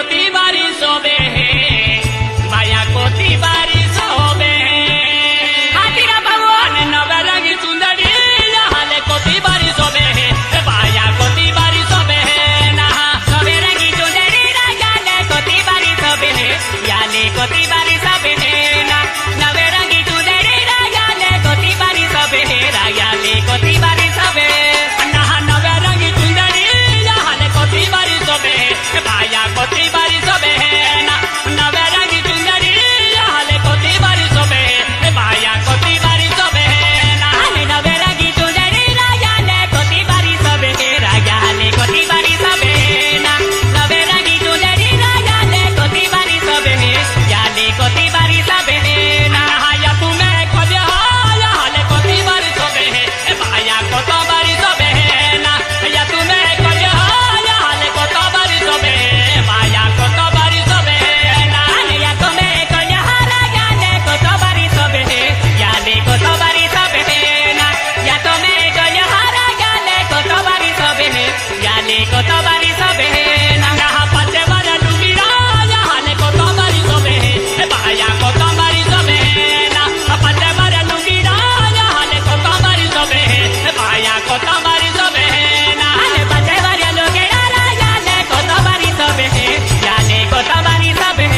कोती बारी सोबे बाया कोती बारी सोबे हाथीरा भगवान नवरंगी सुंदरी हाले कोती बारी सोबे बाया कोती बारी सोबे ना नवरंगी सुंदरी याले कोती बारी सोबे याले कोती बारी सोबे ना नवरंगी सुंदरी याले कोती बारी सोबे याले कोती बारी सोबे ना नवरंगी सुंदरी याले कोती बारी सोबे बाया कोती बारी सोबे ना नवरंगी सुंदरी याले कोती बारी सोबे बाया कोती बारी सोबे ना नवरंगी सुंदरी याले कोती बारी सोबे याले कोती बारी सोबे ना नवरंगी सुंदरी याले कोती बारी सोबे याले कोती बारी सोबे ना या तुम्हें खोज याले कोती बारी सोबे बाया कोतो बारी सोबे ना या तुम्हें खोज याले कोतो बारी सोबे बाया कोतो बारी सोबे ना या तुम्हें खोज याले कोतो बारी सोबे याले कोतो बारी सोबे ना या तुम्हें खोज याले कोतो बारी सोबे याले कोतो बारी सोबे ना पाचे बारा लुगिरा याले कोतो बारी सोबे बाया कोतो बारी सोबे ना पाचे बारा लुगिरा याले कोतो बारी सोबे बाया कोतो बारी सोबे ना पाचे बारा लुगिरा याले कोतो बारी सोबे याले कोतो बारी सोबे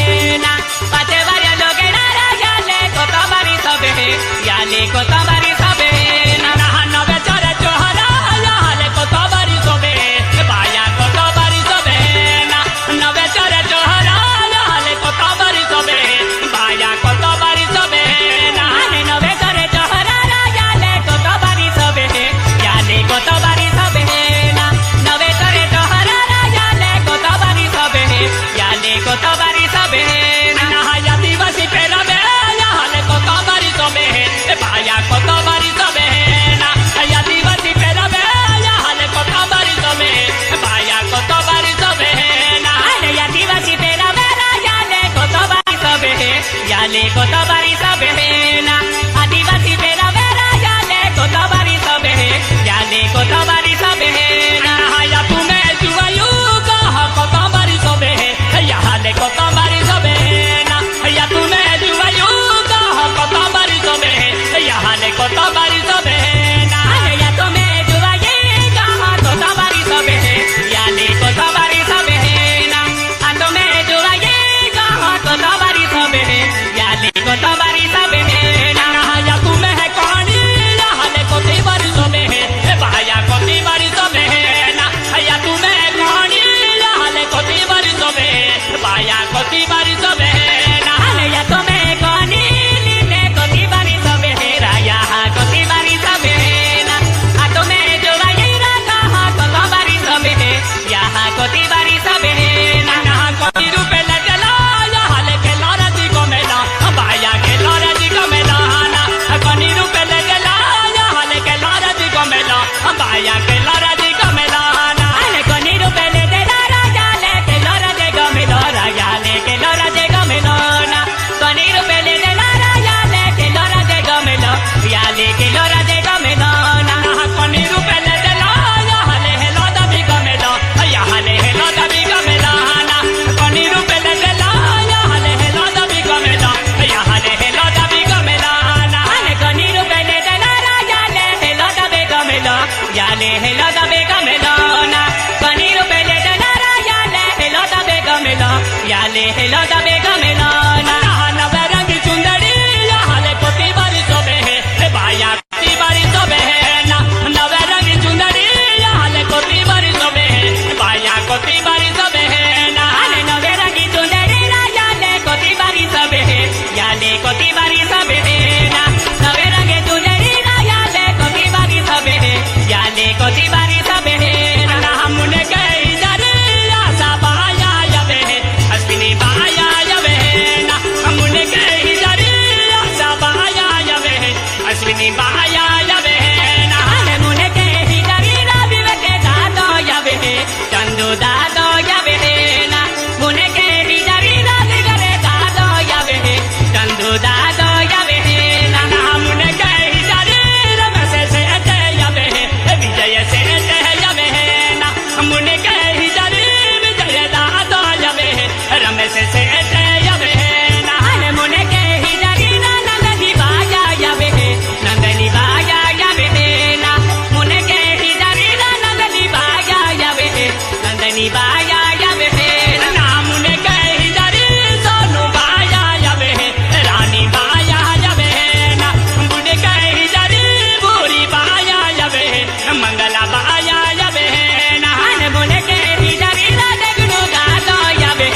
ना पाचे बारा लुगिरा याले कोतो बारी सोबे याले कोतो बारी सोबे ना नवे चरे चोहरा याले कोतो बारी सोबे बाया कोतो बारी सोबे ना नवे चरे चोहरा याले कोतो बारी सोबे बाया कोतो बारी सोबे ना नवे चरे चोहरा याले कोतो बारी सोबे याले कोतो बारी सोबे ना नवे चरे चोहरा याले कोतो बारी सोबे याले कोतो बारी सोबे ना या दिवसी पेरबे याले कोतो बारी सोबे बाया कोतो बारी सोबे ना या दिवसी पेरबे याले कोतो बारी सोबे बाया कोतो बारी सोबे ना या दिवसी पेरबे याले कोतो बारी सोबे याले कोतो बारी सोबे ना आदिवासी पेरबे याले कोतो बारी सोबे याले कोतो बारी सोबे ना या तुम्हें जुआयु कह कोतो बारी सोबे याले कोतो बारी सोबे ना या तुम्हें जुआयु कह कोतो बारी सोबे याले कोतो बारी सोबे ना या तुम्हें जुआयु कह कोतो बारी सोबे याले कोतो बारी सोबे ना तुम्हें जुआयु कह कोतो बारी सोबे याले कोतो बारी सोबे ना या तुम्हें कहानी याले कोती बारी सोबे बाया कोती बारी सोबे ना या तुम्हें कहानी याले कोती बारी सोबे बाया कोती बारी सोबे ना या तुम्हें कहानी लीले कोती बारी सोबे राया कोती बारी सोबे ना तुम्हें जुआयु कह कोतो बारी सोबे यहाँ कोती बारी सोबे ना कोती रूपे ले चला याले के लौरा जी को मेला बाया के लौरा जी को मेला ना कोनी रूपे ले चला याले के लौरा जी को मेला बाया के लौरा जी को मेला ना कोनी रूपे ले चला याले के लौरा जी को मेला याले के लौरा जी को मेला ना कोनी रूपे ले चला याले के लौरा जी को मेला याले के लौरा जी को मेला ना कोनी रूपे ले चला याले हेलो दबी को मेला याले हेलो दबी को मेला ना कोनी रूपे ले चला याले हेलो दबी को मेला याले हेलो दबी को मेला ना कोनी रूपे ले चला याले हेलो दबी को मेला याले हेलो दबी को मेला ना कोनी रूपे ले चला याले हेलो दबी को मेला याले हेलो दबी को मेला ना नवरंगी सुंदरी याले कोती बारी सोबे बाया कोती बारी सोबे ना नवरंगी सुंदरी याले कोती बारी सोबे बाया कोती बारी सोबे ना नवरंगी सुंदरी याले कोती बारी सोबे याले कोती बारी सोबे ना नवरंगी सुंदरी याले कोती बारी सोबे याले कोती बारी सोबे ना हमने कही जरे आशा बाया यावे अश्विनी बाया यावे ना पायली बाया यावे नामुने कही जरी सोनू बाया यावे रानी बाया यावे ना बुने कही जरी बुरी बाया यावे मंगला बाया यावे ना बुने कही जरी राजगुरु गातो यावे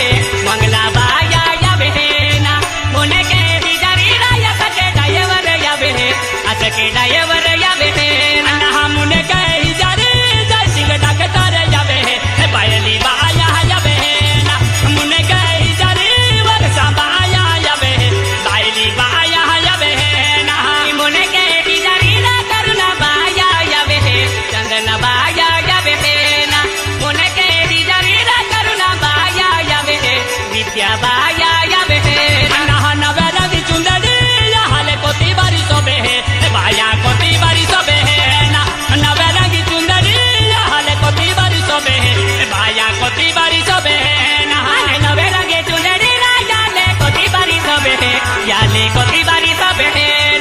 मंगला बाया यावे ना बुने कही जरी राया सके डायवर यावे असके डायवर यावे ना मुने कही जरी जय डॉक्टर यावे पायली बाया यावे ना मुने कही जरी वर्षा बाया यावे पायली बाया यावे ना मुने कही जरी करुणा बाया यावे चंदन बाया यावे ना मुने कही जरी करुणा बाया यावे विद्या बाया यावे ना नवरंगी चुंदड़ी हाले कोती बारी सोबे बाया कोती बारी सोबे ना नवरंगी चुंदड़ी हाले कोती बारी सोबे बाया कोती बारी सोबे ना नवरंगी चुंदड़ी याले कोती बारी सोबे याले कोती बारी सोबे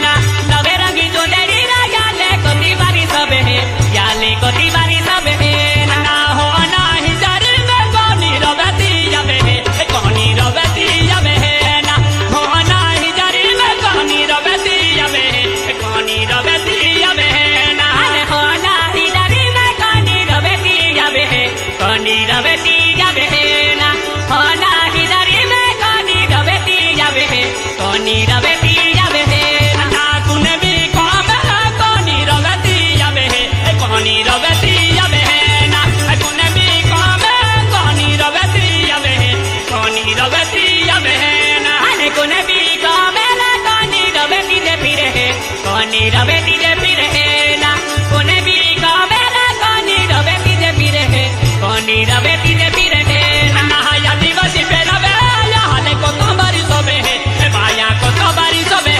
ना नवरंगी चुंदड़ी याले कोती बारी सोबे याले कोती बारी सोबे ना हो ना ही जरी में कोनी रवती यावे कोनी रवती यावे ना हो ना ही जरी में कोनी रवती यावे कोनी रवती यावे ना हो ना ही जरी में कोनी रवती यावे कोनी रवती यावे ना हो ना ही जरी में कोनी रवती यावे कोनी रवती यावे ना कुने भी काम कोनी रवती यावे कोनी रवती यावे ना कुने भी काम कोनी रवती यावे कोनी रवती यावे ना कुने भी काम कोनी रवती दे फिरे कोनी रवती दे फिरे ना कुने भी काम कोनी रवती दे फिरे कोनी रवती दे फिरे ना या दिवस पे रवे या हाले को तुम्हारी सोबे बाया को तुम्हारी सोबे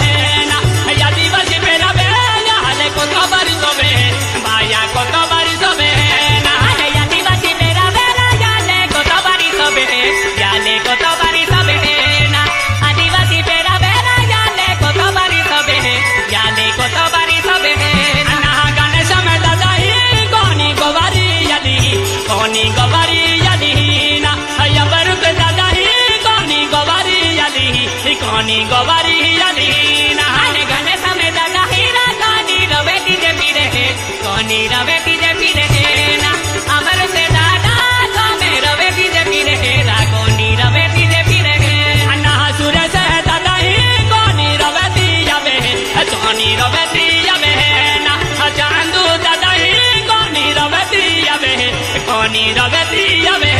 ना या दिवस पे रवे या हाले को तुम्हारी सोबे बाया को तुम्हारी सोबे ना या दिवस पे रवे या ले को तुम्हारी सोबे या ले को तुम्हारी सोबे ना आदिवासी पे रवे या ले को तुम्हारी सोबे या ले को तुम्हारी सोबे ना गणेश में दादाही कोनी गोवारी यदि कोनी गोवारी यदि ना या बरुक दादाही कोनी गोवारी यदि कोनी गोवारी यदि ना गणेश में दादाही ना कोनी रवेती दे फिरे कोनी रवेती दे फिरे ना अमर से दादा तो में रवेती दे फिरे रा कोनी रवेती दे फिरे ना सुर से दादाही कोनी रवेती यावे कोनी रवेती यावे ना चांदू दादाही कोनी रवेती यावे कोनी रवेती यावे